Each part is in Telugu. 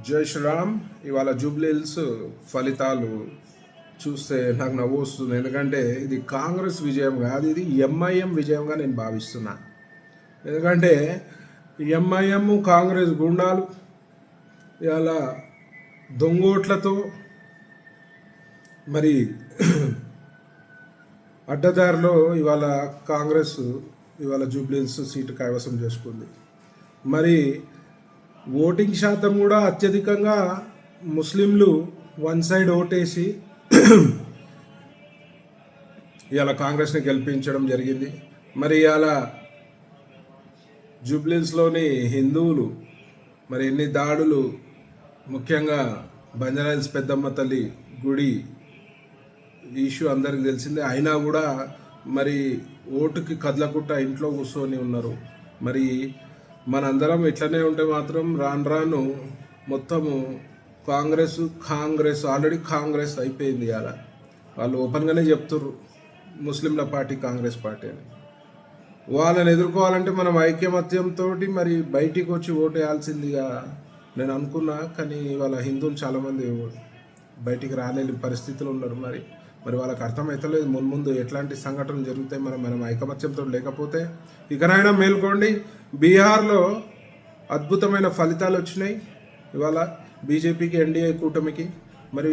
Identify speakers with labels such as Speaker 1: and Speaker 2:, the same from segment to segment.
Speaker 1: జై శ్రీరామ్. ఇవాళ జూబ్లీహిల్స్ ఫలితాలు చూస్తే నాకు నవ్వు వస్తుంది. ఎందుకంటే ఇది కాంగ్రెస్ విజయం కాదు, ఇది ఎంఐఎం విజయంగా నేను భావిస్తున్నా. ఎందుకంటే ఎంఐఎం కాంగ్రెస్ గుండాలు ఇవాళ దొంగోట్లతో మరి అడ్డదారిలో ఇవాళ కాంగ్రెస్ ఇవాళ జూబ్లీహిల్స్ సీటు కైవసం చేసుకుంది. మరి ఓటింగ్ శాతం కూడా అత్యధికంగా ముస్లింలు వన్ సైడ్ ఓటేసి ఇవాళ కాంగ్రెస్ని గెలిపించడం జరిగింది. మరి ఇవాళ జూబ్లీహిల్స్లోని హిందువులు మరి ఎన్ని దాడులు, ముఖ్యంగా బంజారాహిల్స్ పెద్దమ్మ తల్లి గుడి ఇష్యూ అందరికి తెలిసిందే. అయినా కూడా మరి ఓటుకి కదలకుండా ఇంట్లో కూర్చొని ఉన్నారు. మరి మనందరం ఇట్లనే ఉంటే మాత్రం రాను రాను మొత్తము కాంగ్రెస్ ఆల్రెడీ కాంగ్రెస్ అయిపోయింది. అలా వాళ్ళు ఓపెన్గానే చెప్తుర్రు ముస్లింల పార్టీ కాంగ్రెస్ పార్టీ అని. వాళ్ళని ఎదుర్కోవాలంటే మనం ఐకమత్యంతో మరి బయటికి వచ్చి ఓటు వేయాల్సిందిగా నేను అనుకున్నా. కానీ వాళ్ళ హిందువులు చాలామంది బయటికి రాలేని పరిస్థితులు ఉన్నారు. మరి వాళ్ళకి అర్థమవుతలేదు ముందు ఎట్లాంటి సంఘటనలు జరుగుతాయి. మనం ఐకమత్యంతో లేకపోతే ఇకనైనా మేల్కోండి. బీహార్లో అద్భుతమైన ఫలితాలు వచ్చినాయి ఇవాళ బీజేపీకి, ఎన్డీఏ కూటమికి. మరి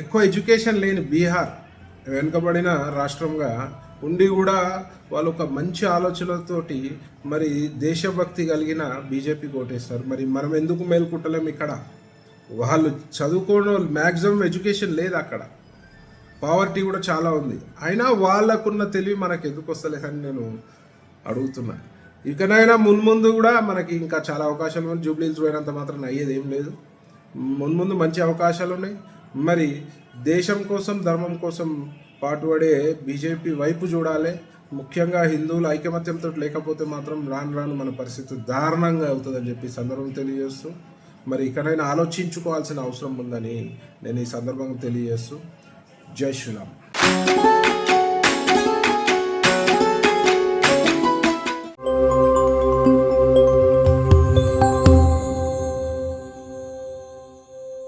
Speaker 1: ఎక్కువ ఎడ్యుకేషన్ లేని బీహార్ వెనుకబడిన రాష్ట్రంగా ఉండి కూడా వాళ్ళు ఒక మంచి ఆలోచనలతోటి మరి దేశభక్తి కలిగిన బీజేపీకి ఓటేస్తారు. మరి మనం ఎందుకు మేల్కుంటలేము? ఇక్కడ వాళ్ళు చదువుకోవడం మ్యాక్సిమం ఎడ్యుకేషన్ లేదు, అక్కడ పావర్టీ కూడా చాలా ఉంది. అయినా వాళ్ళకున్న తెలివి మనకు ఎందుకు వస్తలేదని నేను అడుగుతున్నా. ఇకనైనా ముందు కూడా మనకి ఇంకా చాలా అవకాశాలు ఉన్నాయి. జూబ్లీహిల్స్ పోయినంత మాత్రం అయ్యేది ఏం లేదు. ముందు మంచి అవకాశాలు ఉన్నాయి. మరి దేశం కోసం, ధర్మం కోసం పాటుపడే బీజేపీ వైపు చూడాలి. ముఖ్యంగా హిందువులు ఐకమత్యంతో లేకపోతే మాత్రం రాను మన పరిస్థితి దారుణంగా అవుతుందని చెప్పి సందర్భం తెలియజేస్తూ మరి ఇకనైనా ఆలోచించుకోవాల్సిన అవసరం ఉందని నేను ఈ సందర్భంగా తెలియజేస్తూ జై శ్రీరామ్.